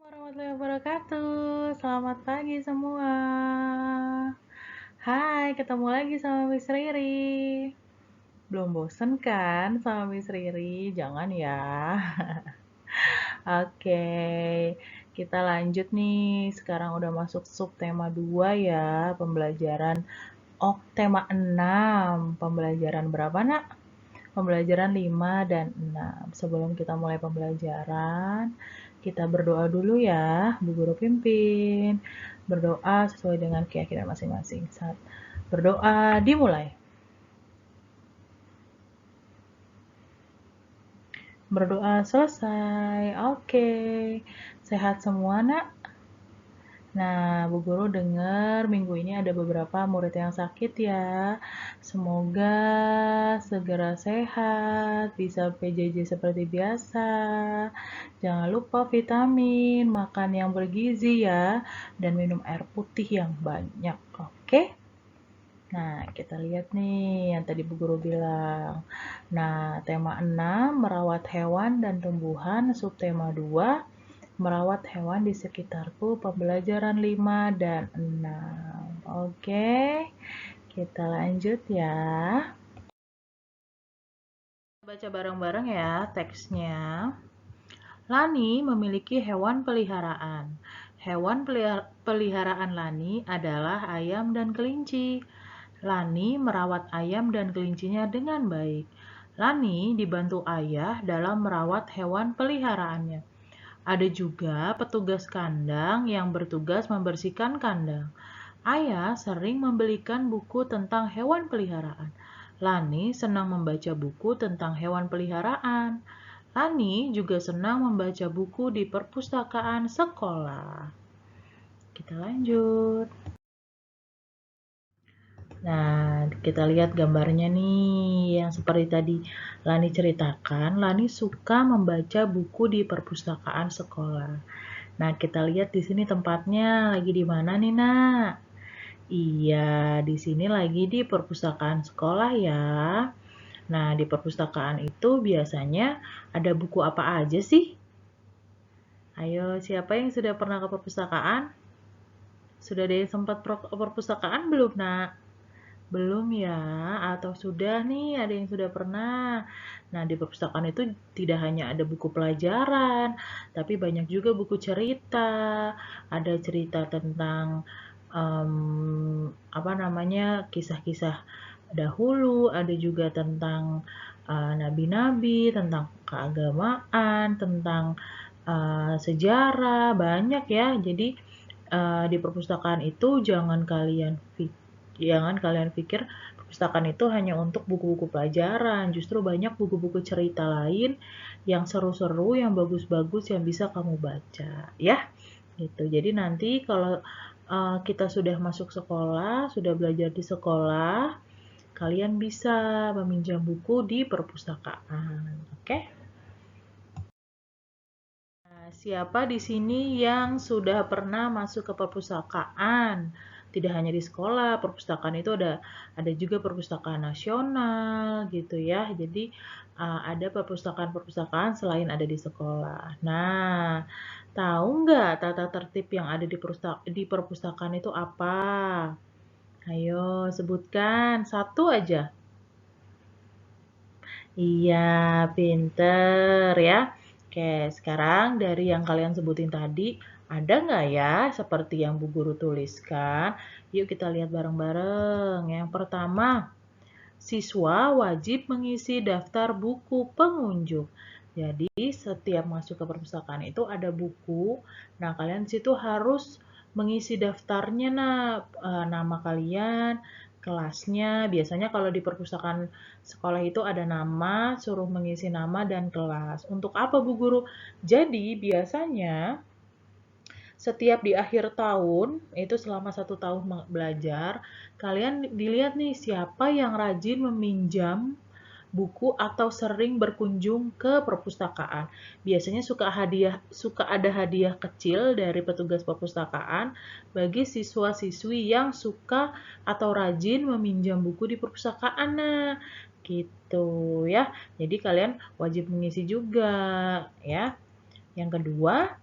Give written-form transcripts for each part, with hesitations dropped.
Warahmatullahi wabarakatuh. Selamat pagi semua. Hai, ketemu lagi sama Miss Riri. Belum bosen kan sama Miss Riri? Jangan ya. Oke, kita lanjut nih. Sekarang udah masuk subtema 2 ya, pembelajaran tema 6. Pembelajaran berapa, Nak? Pembelajaran 5 dan 6. Sebelum kita mulai pembelajaran, kita berdoa dulu ya, Bu Guru pimpin. Berdoa sesuai dengan keyakinan masing-masing. Saat berdoa dimulai. Berdoa selesai. Oke. Sehat semua, Nak? Nah, Bu Guru dengar minggu ini ada beberapa murid yang sakit ya. Semoga segera sehat, bisa PJJ seperti biasa. Jangan lupa vitamin, makan yang bergizi ya, dan minum air putih yang banyak. Oke? Nah, kita lihat nih yang tadi Bu Guru bilang. Nah, tema 6, merawat hewan dan tumbuhan, subtema 2, merawat hewan di sekitarku, pembelajaran 5 dan 6. Oke, kita lanjut ya. Baca bareng-bareng ya teksnya. Lani memiliki hewan peliharaan. Hewan peliharaan Lani adalah ayam dan kelinci. Lani merawat ayam dan kelincinya dengan baik. Lani dibantu ayah dalam merawat hewan peliharaannya. Ada juga petugas kandang yang bertugas membersihkan kandang. Ayah sering membelikan buku tentang hewan peliharaan. Lani senang membaca buku tentang hewan peliharaan. Lani juga senang membaca buku di perpustakaan sekolah. Kita lanjut. Nah, kita lihat gambarnya nih, yang seperti tadi Lani ceritakan, Lani suka membaca buku di perpustakaan sekolah. Nah, kita lihat di sini tempatnya lagi di mana nih, Nak? Iya, di sini lagi di perpustakaan sekolah ya. Nah, di perpustakaan itu biasanya ada buku apa aja sih? Ayo, siapa yang sudah pernah ke perpustakaan? Sudah ada yang sempat ke perpustakaan belum, Nak? Belum ya? Atau sudah nih, ada yang sudah pernah? Nah, di perpustakaan itu tidak hanya ada buku pelajaran, tapi banyak juga buku cerita. Ada cerita tentang kisah-kisah dahulu, ada juga tentang nabi-nabi, tentang keagamaan, tentang sejarah, banyak ya. Jadi di perpustakaan itu jangan kalian pikir perpustakaan itu hanya untuk buku-buku pelajaran, justru banyak buku-buku cerita lain yang seru-seru, yang bagus-bagus yang bisa kamu baca, ya. Gitu. Jadi nanti kalau kita sudah masuk sekolah, sudah belajar di sekolah, kalian bisa meminjam buku di perpustakaan. Oke? Nah, siapa di sini yang sudah pernah masuk ke perpustakaan? Tidak hanya di sekolah, perpustakaan itu ada juga perpustakaan nasional gitu ya. Jadi ada perpustakaan-perpustakaan selain ada di sekolah. Nah, tahu nggak tata tertib yang ada di perpustakaan itu apa? Ayo sebutkan satu aja. Iya, pinter ya. Oke, sekarang dari yang kalian sebutin tadi, ada nggak ya seperti yang Bu Guru tuliskan? Yuk kita lihat bareng-bareng. Yang pertama, siswa wajib mengisi daftar buku pengunjung. Jadi setiap masuk ke perpustakaan itu ada buku. Nah, kalian di situ harus mengisi daftarnya, nama kalian, kelasnya. Biasanya kalau di perpustakaan sekolah itu ada nama, suruh mengisi nama dan kelas. Untuk apa, Bu Guru? Jadi biasanya setiap di akhir tahun, itu selama 1 tahun belajar, kalian dilihat nih siapa yang rajin meminjam buku atau sering berkunjung ke perpustakaan. Biasanya suka ada hadiah kecil dari petugas perpustakaan bagi siswa-siswi yang suka atau rajin meminjam buku di perpustakaan. Nah, gitu ya. Jadi kalian wajib mengisi juga ya. Yang kedua,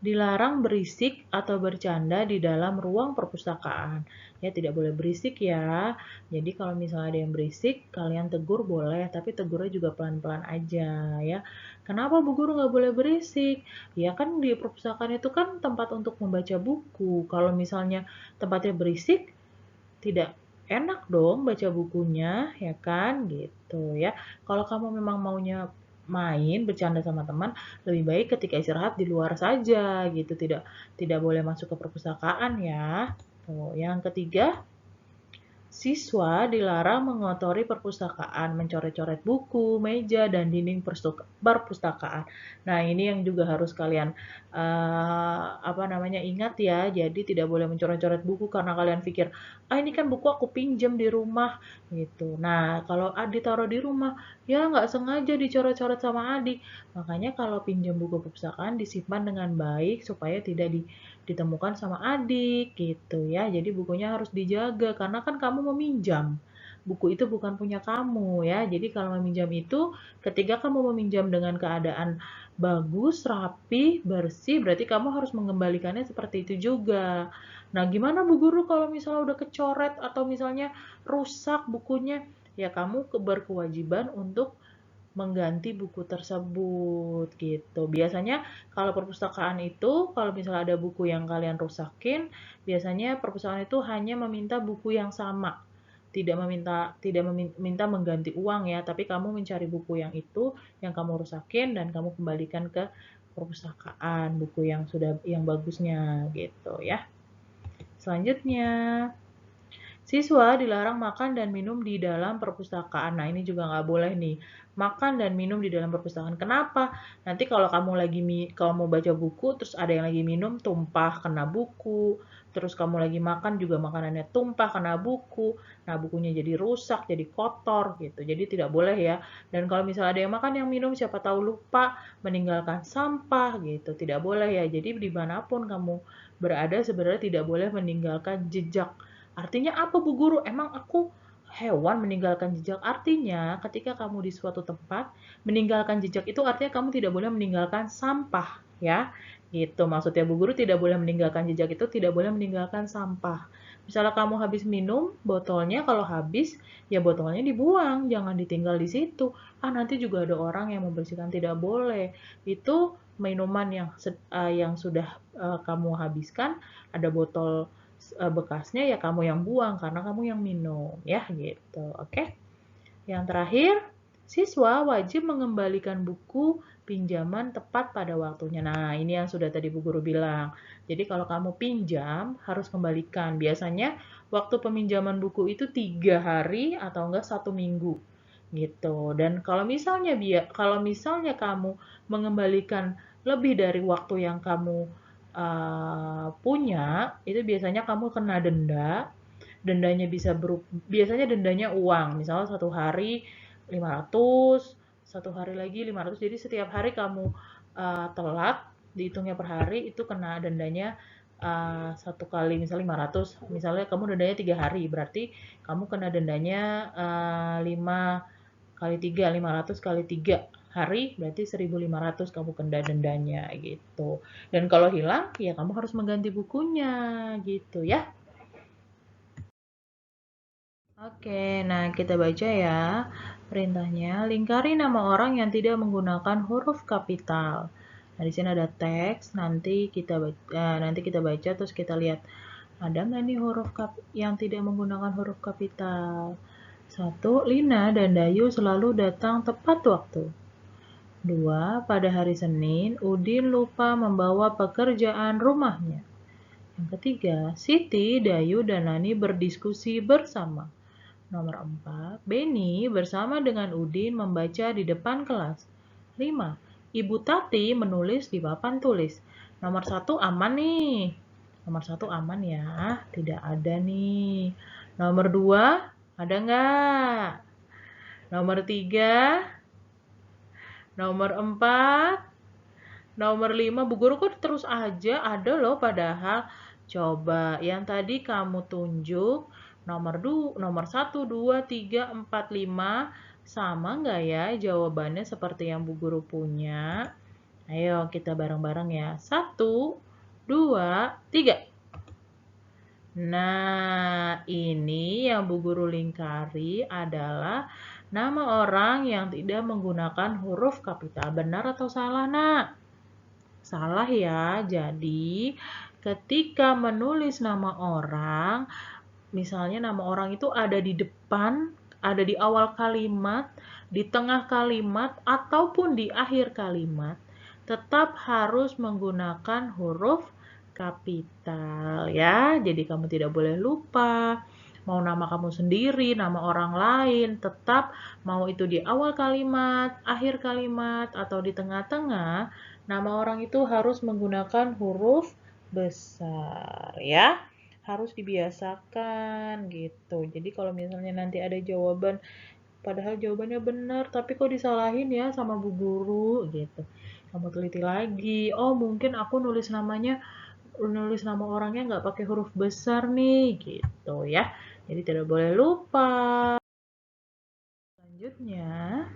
Dilarang berisik atau bercanda di dalam ruang perpustakaan. Ya, tidak boleh berisik ya. Jadi kalau misalnya ada yang berisik, kalian tegur boleh, tapi tegurnya juga pelan-pelan aja ya. Kenapa Bu Guru nggak boleh berisik? Ya kan di perpustakaan itu kan tempat untuk membaca buku. Kalau misalnya tempatnya berisik, tidak enak dong baca bukunya, ya kan? Gitu ya. Kalau kamu memang maunya main, bercanda sama teman, lebih baik ketika istirahat di luar saja gitu, tidak boleh masuk ke perpustakaan ya. Tuh, yang ketiga, siswa dilarang mengotori perpustakaan, mencoret-coret buku, meja, dan dinding perpustakaan. Nah, ini yang juga harus kalian ingat ya. Jadi tidak boleh mencoret-coret buku karena kalian pikir, ah ini kan buku aku pinjam di rumah gitu. Nah, kalau ditaruh di rumah, ya nggak sengaja dicoret-coret sama adik. Makanya kalau pinjam buku perpustakaan disimpan dengan baik supaya tidak ditemukan sama adik gitu ya. Jadi bukunya harus dijaga karena kan kamu meminjam. Buku itu bukan punya kamu ya. Jadi kalau meminjam itu ketika kamu meminjam dengan keadaan bagus, rapi, bersih, berarti kamu harus mengembalikannya seperti itu juga. Nah, gimana Bu Guru kalau misalnya udah kecoret atau misalnya rusak bukunya? Ya kamu berkewajiban untuk mengganti buku tersebut gitu. Biasanya kalau perpustakaan itu, kalau misalnya ada buku yang kalian rusakin, biasanya perpustakaan itu hanya meminta buku yang sama. Tidak meminta mengganti uang ya, tapi kamu mencari buku yang itu yang kamu rusakin dan kamu kembalikan ke perpustakaan buku yang bagusnya gitu ya. Selanjutnya, siswa dilarang makan dan minum di dalam perpustakaan. Nah, ini juga nggak boleh nih, makan dan minum di dalam perpustakaan. Kenapa? Nanti kalau kalau mau baca buku, terus ada yang lagi minum, tumpah, kena buku. Terus kamu lagi makan juga makanannya tumpah, kena buku. Nah, bukunya jadi rusak, jadi kotor gitu. Jadi tidak boleh ya. Dan kalau misalnya ada yang makan, yang minum, siapa tahu lupa meninggalkan sampah gitu. Tidak boleh ya. Jadi dimanapun kamu berada, sebenarnya tidak boleh meninggalkan jejak. Artinya apa Bu Guru? Emang aku hewan meninggalkan jejak? Artinya ketika kamu di suatu tempat, meninggalkan jejak itu artinya kamu tidak boleh meninggalkan sampah ya. Gitu. Maksudnya Bu Guru tidak boleh meninggalkan jejak itu tidak boleh meninggalkan sampah. Misalnya kamu habis minum, botolnya kalau habis, ya botolnya dibuang, jangan ditinggal di situ. Ah, nanti juga ada orang yang membersihkan, tidak boleh. Itu minuman yang sudah kamu habiskan, ada botol bekasnya ya kamu yang buang karena kamu yang minum ya gitu. Oke. Yang terakhir, siswa wajib mengembalikan buku pinjaman tepat pada waktunya. Nah, ini yang sudah tadi Bu Guru bilang. Jadi kalau kamu pinjam harus kembalikan. Biasanya waktu peminjaman buku itu 3 hari atau enggak 1 minggu gitu. Dan kalau misalnya kamu mengembalikan lebih dari waktu yang kamu punya, itu biasanya kamu kena denda. Biasanya dendanya uang, misalnya 1 hari 500, 1 hari lagi 500. Jadi setiap hari kamu telat, dihitungnya per hari, itu kena dendanya 1 kali, misalnya 500. Misalnya kamu dendanya 3 hari, berarti kamu kena dendanya 5 kali 3, 500 kali 3 hari, berarti 1.500 kamu kena dendanya gitu. Dan kalau hilang, ya kamu harus mengganti bukunya gitu ya. Oke, nah kita baca ya perintahnya. Lingkari nama orang yang tidak menggunakan huruf kapital. Nah, di sini ada teks. Nanti kita baca terus kita lihat ada nggak nih huruf yang tidak menggunakan huruf kapital. 1. Lina dan Dayu selalu datang tepat waktu. 2. Pada hari Senin, Udin lupa membawa pekerjaan rumahnya. Yang ketiga, Siti, Dayu, dan Nani berdiskusi bersama. Nomor 4, Beni bersama dengan Udin membaca di depan kelas. 5, Ibu Tati menulis di papan tulis. Nomor 1 aman nih. Nomor 1 aman ya, tidak ada nih. Nomor 2, ada nggak? Nomor 3, nomor 4, nomor 5, Bu Guru kok terus aja ada loh padahal. Coba yang tadi kamu tunjuk nomor 1, 2, 3, 4, 5 sama nggak ya jawabannya seperti yang Bu Guru punya? Ayo kita bareng-bareng ya. 1, 2, 3. Nah, ini yang Bu Guru lingkari adalah nama orang yang tidak menggunakan huruf kapital. Benar atau salah, Nak? Salah ya. Jadi, ketika menulis nama orang, misalnya nama orang itu ada di depan, ada di awal kalimat, di tengah kalimat, ataupun di akhir kalimat, tetap harus menggunakan huruf kapital ya. Jadi kamu tidak boleh lupa. Mau nama kamu sendiri, nama orang lain, tetap mau itu di awal kalimat, akhir kalimat, atau di tengah-tengah, nama orang itu harus menggunakan huruf besar ya. Harus dibiasakan gitu. Jadi kalau misalnya nanti ada jawaban, padahal jawabannya benar, tapi kok disalahin ya sama Bu Guru gitu. Kamu teliti lagi. Oh, mungkin aku nulis nama orangnya nggak pakai huruf besar nih gitu ya. Jadi tidak boleh lupa. Selanjutnya,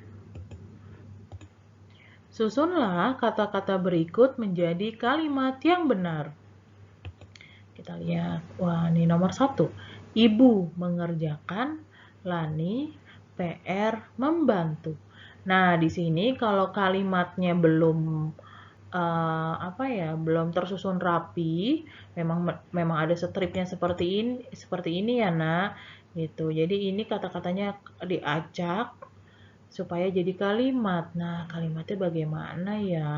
susunlah kata-kata berikut menjadi kalimat yang benar. Kita lihat. Wah, ini nomor 1. Ibu mengerjakan, Lani PR membantu. Nah, di sini kalau kalimatnya belum belum tersusun rapi, memang ada stripnya seperti ini ya, Nak. Gitu. Jadi ini kata-katanya diacak supaya jadi kalimat. Nah, kalimatnya bagaimana ya?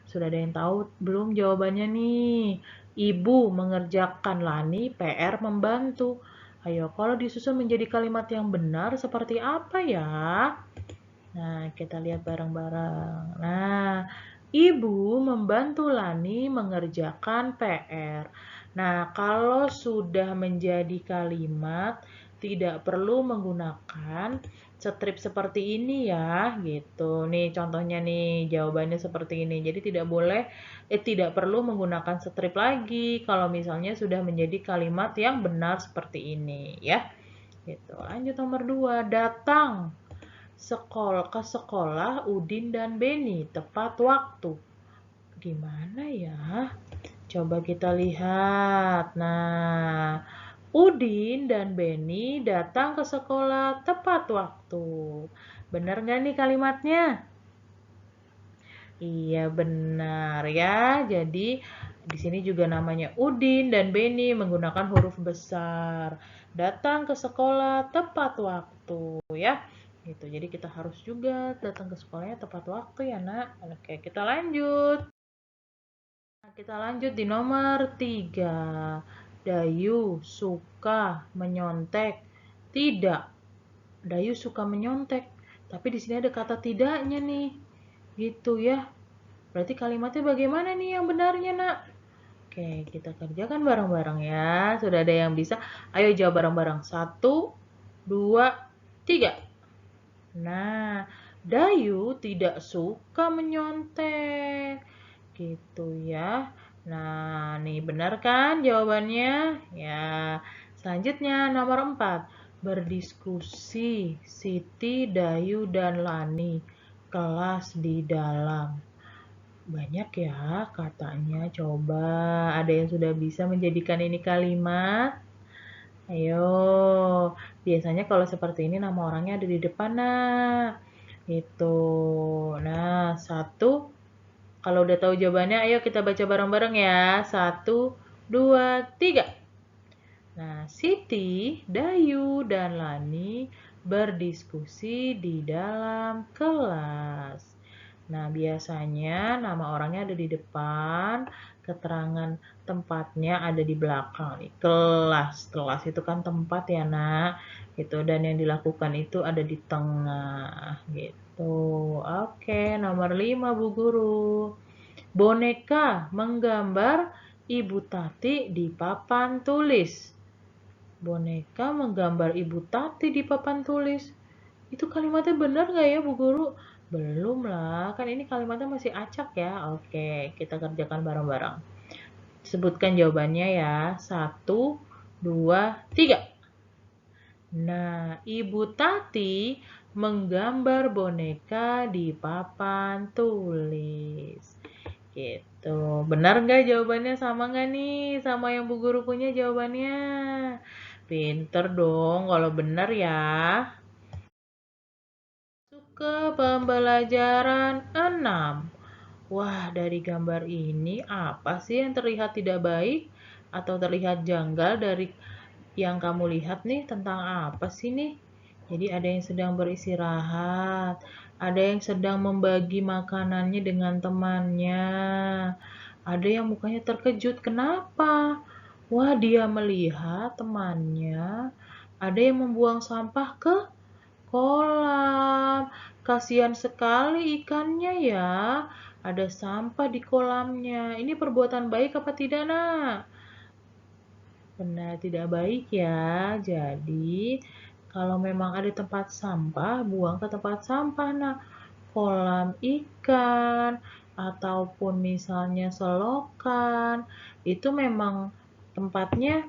Sudah ada yang tahu belum jawabannya nih? Ibu mengerjakan, Lani PR membantu. Ayo, kalau disusun menjadi kalimat yang benar seperti apa ya? Nah, kita lihat bareng-bareng. Nah, Ibu membantu Lani mengerjakan PR. Nah, kalau sudah menjadi kalimat, tidak perlu menggunakan strip seperti ini ya, gitu. Nih contohnya nih, jawabannya seperti ini. Jadi tidak perlu menggunakan strip lagi kalau misalnya sudah menjadi kalimat yang benar seperti ini ya. Gitu. Lanjut nomor 2, datang ke sekolah Udin dan Beni tepat waktu. Gimana ya? Coba kita lihat. Nah, Udin dan Beni datang ke sekolah tepat waktu. Benar nggak nih kalimatnya? Iya benar ya. Jadi di sini juga namanya Udin dan Beni menggunakan huruf besar. Datang ke sekolah tepat waktu ya. Gitu. Jadi kita harus juga datang ke sekolahnya tepat waktu ya, Nak. Oke, kita lanjut. Nah, kita lanjut di nomor 3. Dayu suka menyontek. Tidak. Dayu suka menyontek. Tapi di sini ada kata tidaknya nih. Gitu ya. Berarti kalimatnya bagaimana nih yang benarnya, Nak? Oke, kita kerjakan bareng-bareng ya. Sudah ada yang bisa? Ayo jawab bareng-bareng. 1, 2, 3. Nah, Dayu tidak suka menyontek. Gitu ya. Nah, nih benar kan jawabannya? Ya. Selanjutnya nomor 4. Berdiskusi Siti, Dayu, dan Lani. Kelas di dalam. Banyak ya katanya. Coba ada yang sudah bisa menjadikan ini kalimat? Ayo, biasanya kalau seperti ini nama orangnya ada di depan, nah. Itu. Nah, 1. Kalau udah tahu jawabannya, ayo kita baca bareng-bareng ya. 1, 2, 3. Nah, Siti, Dayu, dan Lani berdiskusi di dalam kelas. Nah, biasanya nama orangnya ada di depan, keterangan tempatnya ada di belakang nih. Kelas itu kan tempat ya, Nak. Gitu. Dan yang dilakukan itu ada di tengah, gitu. Oke, nomor 5 Bu Guru. Boneka menggambar Ibu Tati di papan tulis. Boneka menggambar Ibu Tati di papan tulis. Itu kalimatnya benar nggak ya Bu Guru? Belum lah, kan ini kalimatnya masih acak ya. Oke, kita kerjakan bareng-bareng. Sebutkan jawabannya ya. 1, 2, 3. Nah, Ibu Tati menggambar boneka di papan tulis. Gitu. Benar nggak jawabannya? Sama nggak nih sama yang Bu Guru punya jawabannya? Pinter dong kalau benar ya. Masuk ke pembelajaran 6. Wah, dari gambar ini apa sih yang terlihat tidak baik atau terlihat janggal dari yang kamu lihat nih? Tentang apa sih nih? Jadi ada yang sedang beristirahat, ada yang sedang membagi makanannya dengan temannya, ada yang mukanya terkejut. Kenapa? Wah, dia melihat temannya ada yang membuang sampah ke kolam. Kasihan sekali ikannya ya. Ada sampah di kolamnya. Ini perbuatan baik apa tidak, Nak? Benar, tidak baik ya. Jadi, kalau memang ada tempat sampah, buang ke tempat sampah. Nah, kolam ikan ataupun misalnya selokan, itu memang tempatnya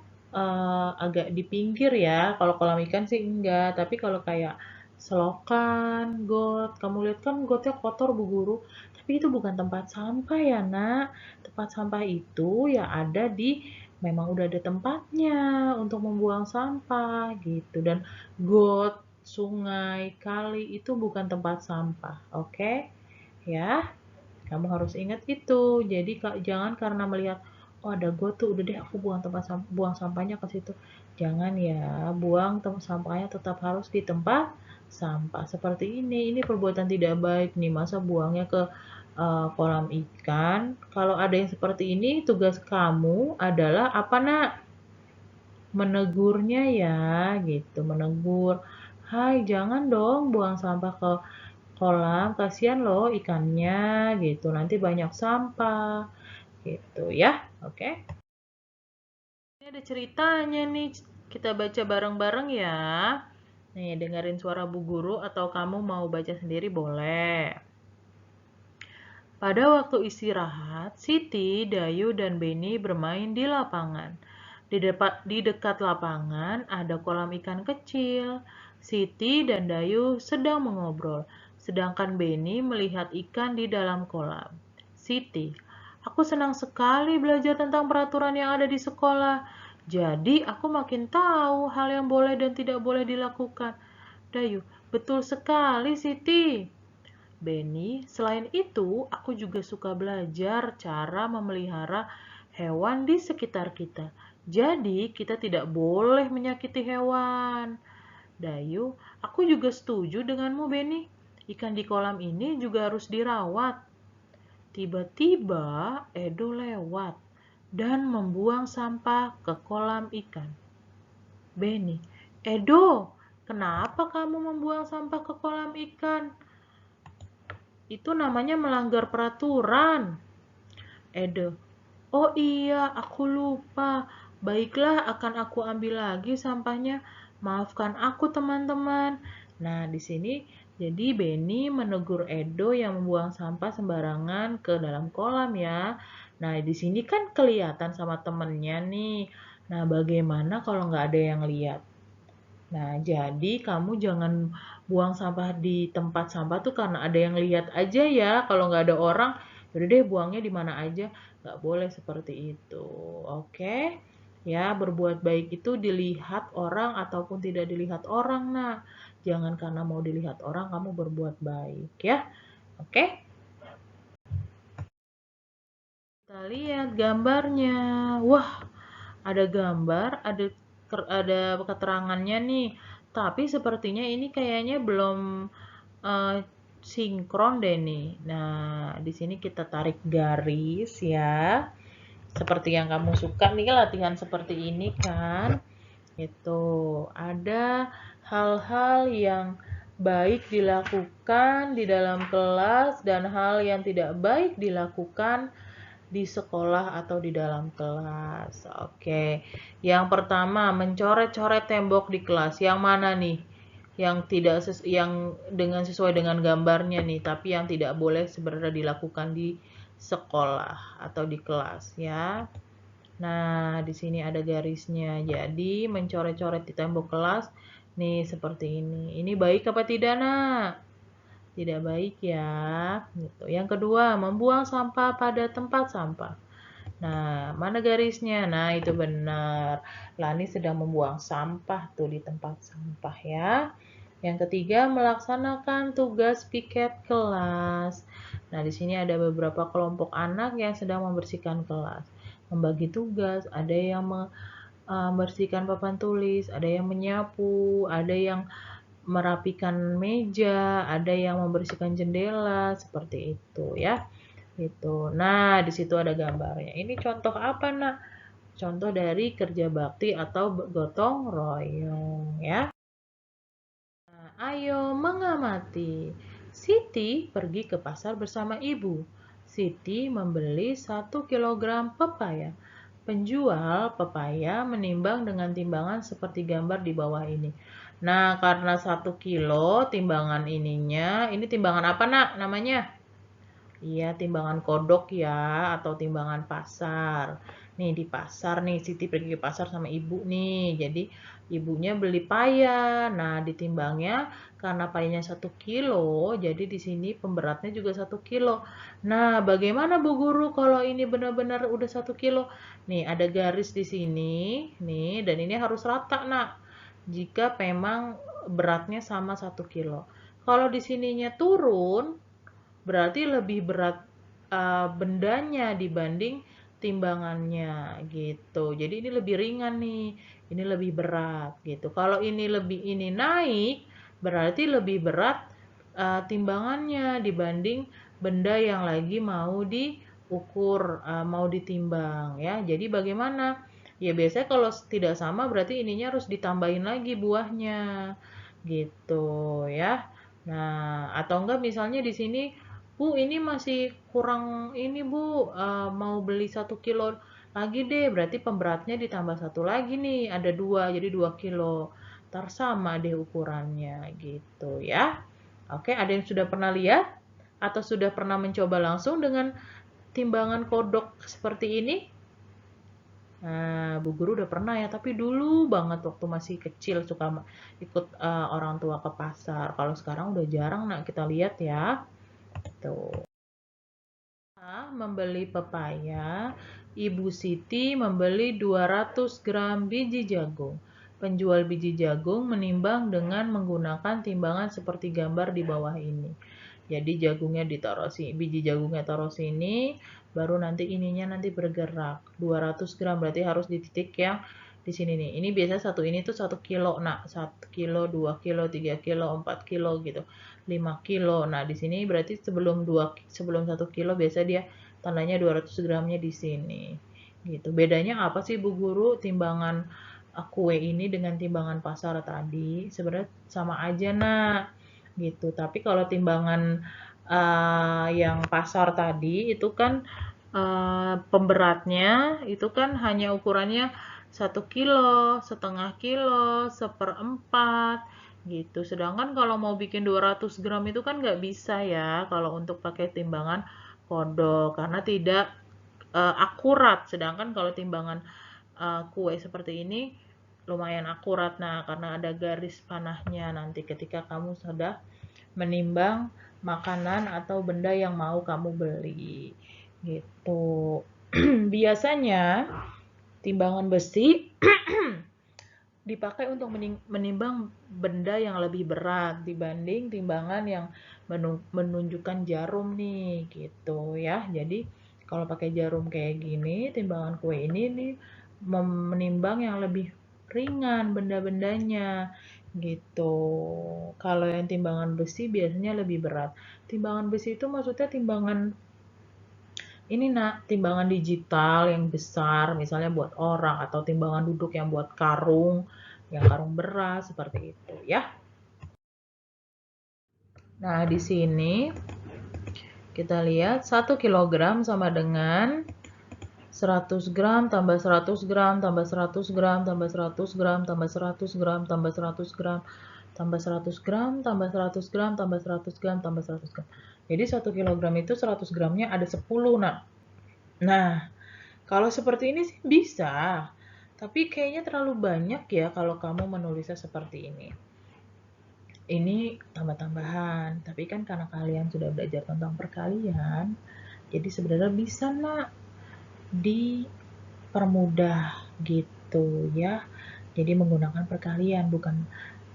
agak di pinggir ya. Kalau kolam ikan sih enggak, tapi kalau kayak selokan, got, kamu lihat kan gotnya kotor Bu Guru, tapi itu bukan tempat sampah ya Nak. Tempat sampah itu ya ada di memang udah ada tempatnya untuk membuang sampah gitu. Dan got, sungai, kali itu bukan tempat sampah. Oke? Ya. Kamu harus ingat itu. Jadi jangan karena melihat oh ada got tuh udah deh aku buang sampahnya ke situ. Jangan ya, buang sampahnya tetap harus di tempat sampah. Seperti ini perbuatan tidak baik nih. Masa buangnya ke kolam ikan. Kalau ada yang seperti ini, tugas kamu adalah apa, Nak? Menegurnya ya, gitu. Menegur, "Hai, jangan dong buang sampah ke kolam, kasihan loh ikannya," gitu. "Nanti banyak sampah." Gitu ya. Oke. Ini ada ceritanya nih. Kita baca bareng-bareng ya. Nih, dengerin suara Bu Guru atau kamu mau baca sendiri boleh. Pada waktu istirahat, Siti, Dayu, dan Beni bermain di lapangan. Di dekat lapangan ada kolam ikan kecil. Siti dan Dayu sedang mengobrol, sedangkan Beni melihat ikan di dalam kolam. Siti, aku senang sekali belajar tentang peraturan yang ada di sekolah. Jadi aku makin tahu hal yang boleh dan tidak boleh dilakukan. Dayu, betul sekali Siti. Benny, selain itu, aku juga suka belajar cara memelihara hewan di sekitar kita. Jadi, kita tidak boleh menyakiti hewan. Dayu, aku juga setuju denganmu, Benny. Ikan di kolam ini juga harus dirawat. Tiba-tiba, Edo lewat dan membuang sampah ke kolam ikan. Benny, Edo, kenapa kamu membuang sampah ke kolam ikan? Itu namanya melanggar peraturan. Edo, oh iya, aku lupa. Baiklah, akan aku ambil lagi sampahnya. Maafkan aku, teman-teman. Nah, di sini jadi Benny menegur Edo yang membuang sampah sembarangan ke dalam kolam ya. Nah, di sini kan kelihatan sama temennya nih. Nah, bagaimana kalau nggak ada yang lihat? Nah, jadi kamu jangan buang sampah di tempat sampah tuh karena ada yang lihat aja ya. Kalau nggak ada orang, yaudah deh buangnya di mana aja. Nggak boleh seperti itu. Oke? Ya, berbuat baik itu dilihat orang ataupun tidak dilihat orang. Nah, jangan karena mau dilihat orang kamu berbuat baik ya. Oke? Kita lihat gambarnya. Wah, ada gambar, ada keterangannya nih. Tapi sepertinya ini kayaknya belum eh, sinkron deh nih. Nah, di sini kita tarik garis ya. Seperti yang kamu suka nih latihan seperti ini kan. Itu ada hal-hal yang baik dilakukan di dalam kelas dan hal yang tidak baik dilakukan di sekolah atau di dalam kelas. Oke. Yang pertama, mencoret-coret tembok di kelas. Yang mana nih? Yang tidak yang dengan sesuai dengan gambarnya nih, tapi yang tidak boleh sebenarnya dilakukan di sekolah atau di kelas ya. Nah, di sini ada garisnya. Jadi, mencoret-coret di tembok kelas Nih seperti ini. Ini baik apa tidak, Nak? Tidak baik ya. Gitu. Yang kedua, membuang sampah pada tempat sampah. Nah, mana garisnya? Nah, itu benar. Lani sedang membuang sampah tuh di tempat sampah ya. Yang ketiga, melaksanakan tugas piket kelas. Nah, di sini ada beberapa kelompok anak yang sedang membersihkan kelas. Membagi tugas, ada yang membersihkan papan tulis, ada yang menyapu, ada yang merapikan meja, ada yang membersihkan jendela, seperti itu ya. Itu. Nah, di situ ada gambarnya. Ini contoh apa, Nak? Contoh dari kerja bakti atau gotong royong ya. Nah, ayo mengamati. Siti pergi ke pasar bersama ibu. Siti membeli 1 kilogram pepaya. Penjual pepaya menimbang dengan timbangan seperti gambar di bawah ini. Nah, karena 1 kilo timbangan ininya, ini timbangan apa, Nak, namanya? Iya, timbangan kodok ya, atau timbangan pasar. Nih, di pasar nih, Siti pergi ke pasar sama ibu nih. Jadi, ibunya beli paya. Nah, ditimbangnya karena payanya 1 kilo, jadi di sini pemberatnya juga 1 kilo. Nah, bagaimana Bu Guru kalau ini benar-benar udah 1 kilo? Nih, ada garis di sini, nih, dan ini harus rata, Nak. Jika memang beratnya sama 1 kilo. Kalau di sininya turun, berarti lebih berat bendanya dibanding timbangannya gitu. Jadi ini lebih ringan nih, ini lebih berat gitu. Kalau ini naik, berarti lebih berat timbangannya dibanding benda yang lagi mau diukur, mau ditimbang ya. Jadi bagaimana? Ya biasanya kalau tidak sama berarti ininya harus ditambahin lagi buahnya gitu ya. Nah, atau enggak misalnya di sini, Bu, ini masih kurang ini, Bu, mau beli 1 kilo lagi deh, berarti pemberatnya ditambah satu lagi nih, ada dua, jadi 2 kilo. Ntar sama deh ukurannya, gitu ya. Oke, ada yang sudah pernah lihat? Atau sudah pernah mencoba langsung dengan timbangan kodok seperti ini? Nah, Bu Guru udah pernah ya, tapi dulu banget waktu masih kecil suka ikut orang tua ke pasar. Kalau sekarang udah jarang nak kita lihat ya. Tuh. Membeli pepaya, Ibu Siti membeli 200 gram biji jagung. Penjual biji jagung menimbang dengan menggunakan timbangan seperti gambar di bawah ini. Jadi jagungnya ditaruh sini, biji jagungnya taruh sini, baru nanti ininya nanti bergerak. 200 gram berarti harus di titik yang di sini nih. Ini biasanya satu ini tuh 1 kilo. Nah, 1 kilo, 2 kilo, 3 kilo, 4 kilo gitu. 5 kilo. Nah, di sini berarti sebelum 1 kilo biasa dia tandanya 200 gramnya di sini. Gitu. Bedanya apa sih Bu Guru timbangan kue ini dengan timbangan pasar tadi? Sebenarnya sama aja, Nak. Gitu. Tapi kalau timbangan yang pasar tadi itu kan pemberatnya itu kan hanya ukurannya 1 kilo, setengah kilo, seperempat gitu. Sedangkan kalau mau bikin 200 gram itu kan nggak bisa ya kalau untuk pakai timbangan kodok karena tidak akurat. Sedangkan kalau timbangan kue seperti ini lumayan akurat. Nah, karena ada garis panahnya nanti ketika kamu sudah menimbang makanan atau benda yang mau kamu beli gitu. Biasanya timbangan besi dipakai untuk menimbang benda yang lebih berat dibanding timbangan yang menunjukkan jarum nih gitu ya. Jadi kalau pakai jarum kayak gini, timbangan kue ini nih menimbang yang lebih ringan benda-bendanya gitu. Kalau yang timbangan besi biasanya lebih berat. Timbangan besi itu maksudnya timbangan ini nak, timbangan digital yang besar, misalnya buat orang, atau timbangan duduk yang buat karung, yang karung beras, seperti itu ya. Nah, di sini kita lihat 1 kilogram sama dengan 100 gram tambah 100 gram tambah 100 gram tambah 100 gram tambah 100 gram tambah 100 gram tambah 100 gram tambah 100 gram tambah 100 gram tambah 100 gram. Jadi 1 kilogram itu 100 gramnya ada 10 nak. Nah, kalau seperti ini sih bisa, tapi kayaknya terlalu banyak ya kalau kamu menulisnya seperti ini. ini tambah-tambahan. Tapi kan karena kalian sudah belajar tentang perkalian, jadi sebenarnya bisa nak dipermudah gitu ya. Jadi menggunakan perkalian bukan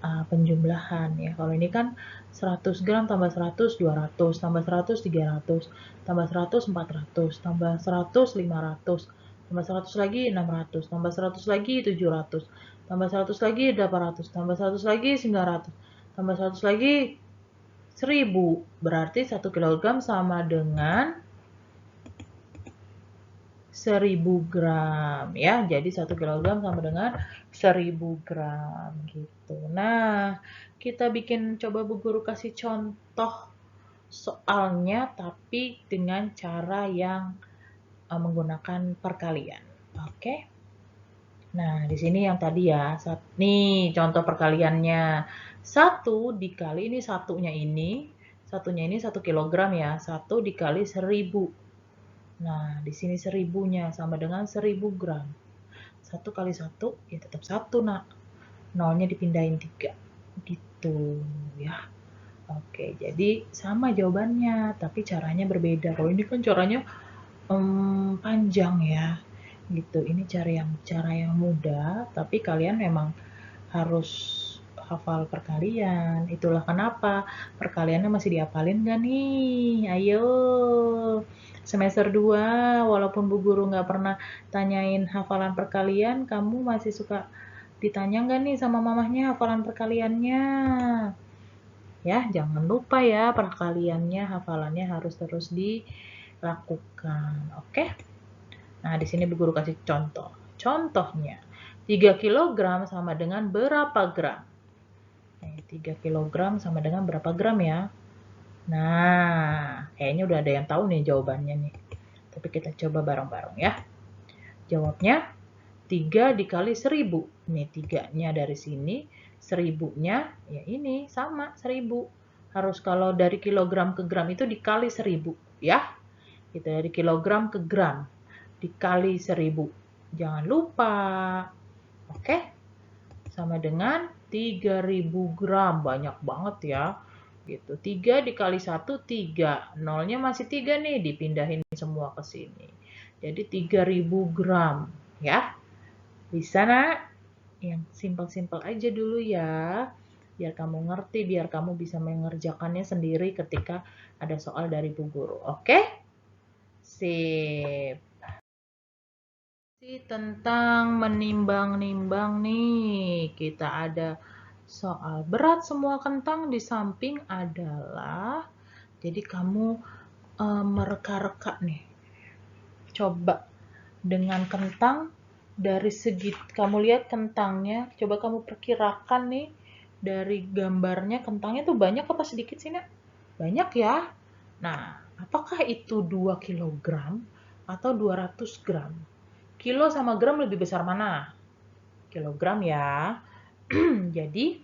penjumlahan ya. Kalau ini kan 100 gram tambah 100 200, tambah 100 300, tambah 100 400, tambah 100 500, tambah 100 lagi 600, tambah 100 lagi 700, tambah 100 lagi 800, tambah 100 lagi 900, tambah 100 lagi 1000. Berarti 1 kilogram sama dengan 1000 gram ya. Jadi 1 kilogram sama dengan 1000 gram gitu. Nah, kita bikin coba Bu Guru kasih contoh soalnya tapi dengan cara yang menggunakan perkalian. Oke. Nah, di sini yang tadi ya. Nih contoh perkaliannya. 1 dikali ini satunya ini 1 kilogram ya. 1 dikali 1000. Nah, di sini 1000-nya sama dengan 1000 gram. 1 kali 1 ya tetap 1 nak. Nolnya dipindahin 3. Gitu ya. Oke, jadi sama jawabannya, tapi caranya berbeda. Kalau ini kan caranya panjang ya. Gitu. Ini cara yang mudah, tapi kalian memang harus hafal perkalian. Itulah kenapa perkaliannya masih dihafalin gak nih? Ayo. Semester 2, walaupun Bu Guru nggak pernah tanyain hafalan perkalian, kamu masih suka ditanya nggak nih sama mamahnya hafalan perkaliannya? Ya, jangan lupa ya perkaliannya, hafalannya harus terus dilakukan. Oke? Nah, di sini Bu Guru kasih contoh. Contohnya, 3 kg sama dengan berapa gram? 3 kg sama dengan berapa gram ya? Nah, kayaknya udah ada yang tahu nih jawabannya nih. Tapi kita coba bareng-bareng ya. Jawabnya 3 dikali 1000. Nih 3-nya dari sini, 1000-nya ya ini sama 1000. Harus kalau dari kilogram ke gram itu dikali 1000 ya. Itu dari kilogram ke gram dikali 1000. Jangan lupa. Oke? Sama dengan 3000 gram. Banyak banget ya. Gitu. 3 dikali 1, 3. Nolnya masih 3 nih, dipindahin semua ke sini. Jadi 3000 gram. Ya, bisa nak? Yang simpel-simpel aja dulu ya. Biar kamu ngerti, biar kamu bisa mengerjakannya sendiri ketika ada soal dari Bu Guru. Oke? Sip. Tentang menimbang-nimbang nih. Kita ada soal berat semua kentang di samping adalah, jadi kamu mereka-reka nih. Coba dengan kentang dari segi kamu lihat kentangnya, coba kamu perkirakan nih dari gambarnya kentangnya tuh banyak apa sedikit sih nak? Banyak ya. Nah, apakah itu 2 kg atau 200 gram? Kilo sama gram lebih besar mana? Kilogram ya. Jadi,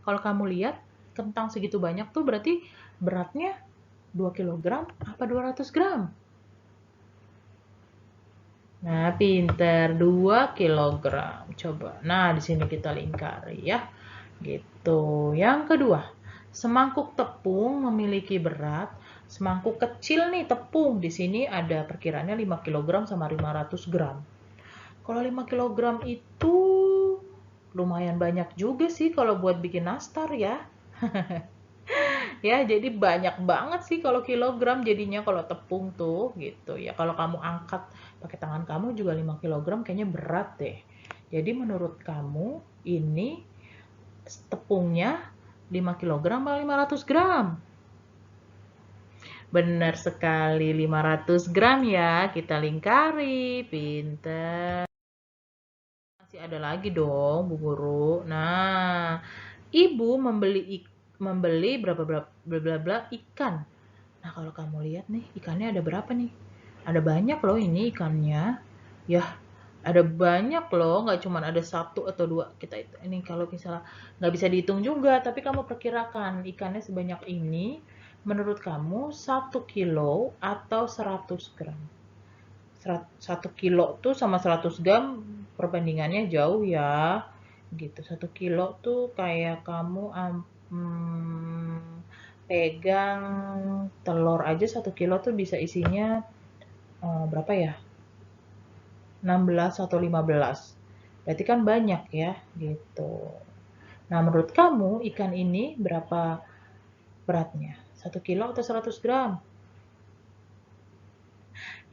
kalau kamu lihat kentang segitu banyak tuh berarti beratnya 2 kg apa 200 gram? Nah, pinter. 2 kg. Coba. Nah, di sini kita lingkari ya. Gitu. Yang kedua, semangkuk tepung memiliki berat. Semangkuk kecil nih tepung. Di sini ada perkiraannya 5 kg sama 500 gram. Kalau 5 kg itu lumayan banyak juga sih kalau buat bikin nastar ya. Ya, jadi banyak banget sih kalau kilogram jadinya kalau tepung tuh gitu ya. Kalau kamu angkat pakai tangan kamu juga 5 kg kayaknya berat deh. Jadi menurut kamu ini tepungnya 5 kg atau 500 gram? Benar sekali 500 gram ya. Kita lingkari. Pinter. Masih ada lagi dong, Bu Guru. Nah, ibu membeli berapa bla bla bla ikan. Nah, kalau kamu lihat nih, ikannya ada berapa nih? Ada banyak loh ini ikannya. Ya, ada banyak loh, nggak cuma ada satu atau dua. Kita ini kalau misalnya nggak bisa dihitung juga, tapi kamu perkirakan ikannya sebanyak ini, menurut kamu 1 kilo atau 100 gram? 1 kilo tuh sama 100 gram perbandingannya jauh ya. Gitu. 1 kilo tuh kayak kamu pegang telur aja 1 kilo tuh bisa isinya berapa ya? 16 atau 15. Berarti kan banyak ya, gitu. Nah, menurut kamu ikan ini berapa beratnya? 1 kilo atau 100 gram?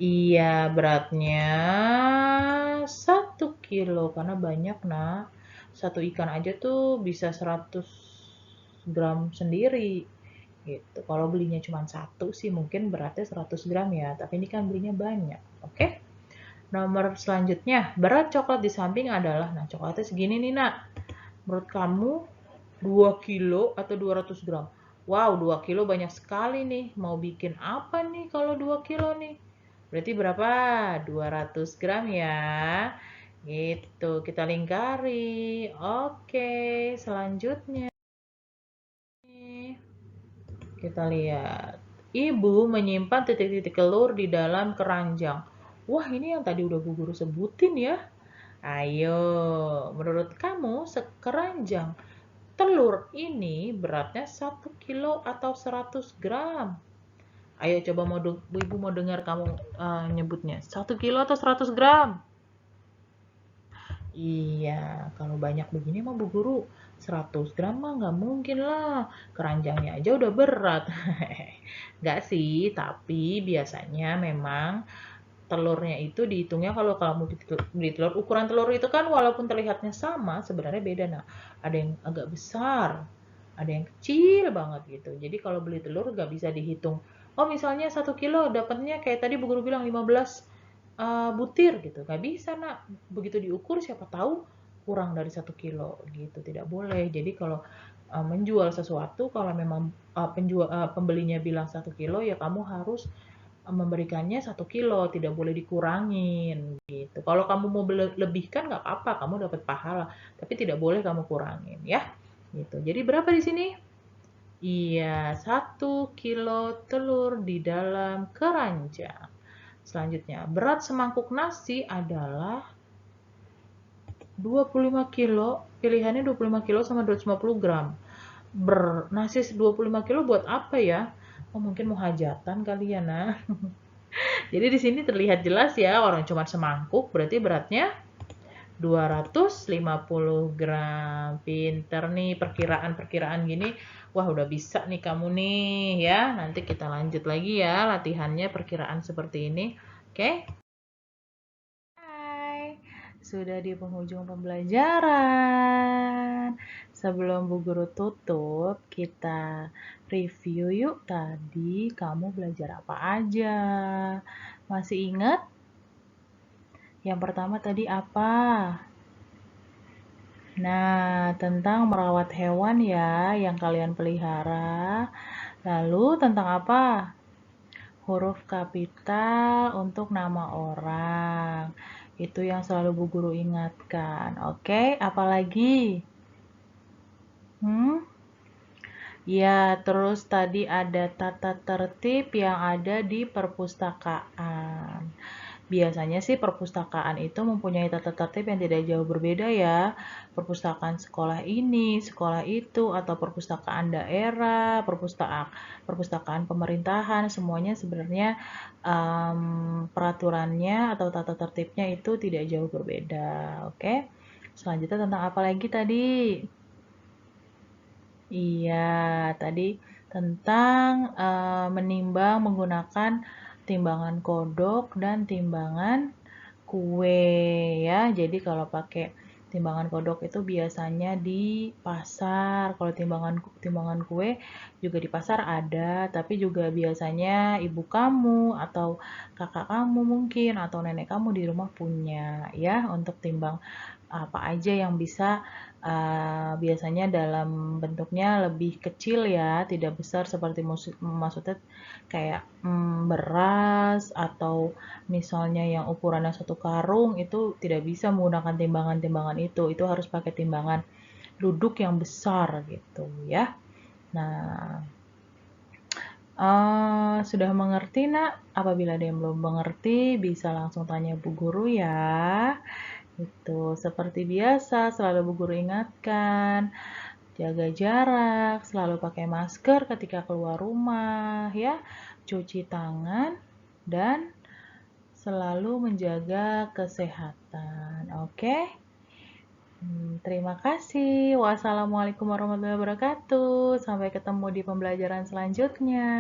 Iya, beratnya 1 kilo karena banyak, nah. Satu ikan aja tuh bisa 100 gram sendiri. Gitu. Kalau belinya cuma satu sih mungkin beratnya 100 gram ya, tapi ini kan belinya banyak. Oke? Nomor selanjutnya, berat coklat di samping adalah, nah coklatnya segini nih nak. Menurut kamu 2 kilo atau 200 gram? Wow, 2 kilo banyak sekali nih. Mau bikin apa nih kalau 2 kilo nih? Berarti berapa? 200 gram ya. Gitu, kita lingkari. Oke, selanjutnya. Kita lihat. Ibu menyimpan titik-titik telur di dalam keranjang. Wah, ini yang tadi udah Bu Guru sebutin ya. Ayo, menurut kamu sekeranjang telur ini beratnya 1 kilo atau 100 gram? Ayo coba Ibu mau dengar kamu nyebutnya. 1 kilo atau 100 gram? Iya, kalau banyak begini mah Bu Guru 100 gram mah nggak mungkin lah. Keranjangnya aja udah berat. Nggak sih, tapi biasanya memang telurnya itu dihitungnya kalau kamu beli telur, ukuran telur itu kan walaupun terlihatnya sama, sebenarnya beda. Nah, ada yang agak besar, ada yang kecil banget gitu. Jadi kalau beli telur nggak bisa dihitung. Oh, misalnya 1 kilo dapatnya kayak tadi Bu Guru bilang 15 butir gitu. Nggak bisa, Nak. Begitu diukur siapa tahu kurang dari 1 kilo gitu. Tidak boleh. Jadi kalau menjual sesuatu, kalau memang pembelinya bilang 1 kilo, ya kamu harus memberikannya 1 kilo, tidak boleh dikurangin gitu. Kalau kamu mau lebihkan nggak apa-apa, kamu dapat pahala, tapi tidak boleh kamu kurangin ya. Gitu. Jadi berapa di sini? Iya, 1 kilo telur di dalam keranjang. Selanjutnya, berat semangkuk nasi adalah 25 kilo. Pilihannya 25 kilo sama 250 gram. Nasi 25 kilo buat apa ya? Oh, mungkin mau hajatan kali ya, nah. Jadi di sini terlihat jelas ya, orang cuma semangkuk berarti beratnya 250 gram. Pinter nih perkiraan-perkiraan gini. Wah, udah bisa nih kamu nih ya. Nanti kita lanjut lagi ya latihannya perkiraan seperti ini. Oke? Hai, sudah di penghujung pembelajaran. Sebelum Bu Guru tutup, kita review yuk tadi kamu belajar apa aja. Masih ingat? Yang pertama tadi apa? Nah, tentang merawat hewan ya yang kalian pelihara. Lalu tentang apa? Huruf kapital untuk nama orang. Itu yang selalu Bu Guru ingatkan. Oke, apalagi? Hmm? Ya, terus tadi ada tata tertib yang ada di perpustakaan. Biasanya sih perpustakaan itu mempunyai tata tertib yang tidak jauh berbeda ya. Perpustakaan sekolah ini, sekolah itu, atau perpustakaan daerah, perpustakaan pemerintahan, semuanya sebenarnya peraturannya atau tata tertibnya itu tidak jauh berbeda. Oke. Selanjutnya tentang apa lagi tadi? Iya, tadi tentang menimbang menggunakan timbangan kodok dan timbangan kue ya. Jadi kalau pakai timbangan kodok itu biasanya di pasar. Kalau timbangan kue juga di pasar ada, tapi juga biasanya ibu kamu atau kakak kamu mungkin atau nenek kamu di rumah punya ya untuk timbang apa aja yang bisa biasanya dalam bentuknya lebih kecil ya, tidak besar seperti maksudnya kayak beras atau misalnya yang ukurannya satu karung itu tidak bisa menggunakan timbangan-timbangan itu harus pakai timbangan duduk yang besar gitu ya. Nah, sudah mengerti nak? Apabila ada yang belum mengerti bisa langsung tanya Bu Guru ya. Itu seperti biasa selalu Bu Guru ingatkan, jaga jarak, selalu pakai masker ketika keluar rumah ya, cuci tangan, dan selalu menjaga kesehatan. Oke? Terima kasih. Wassalamualaikum warahmatullahi wabarakatuh. Sampai ketemu di pembelajaran selanjutnya.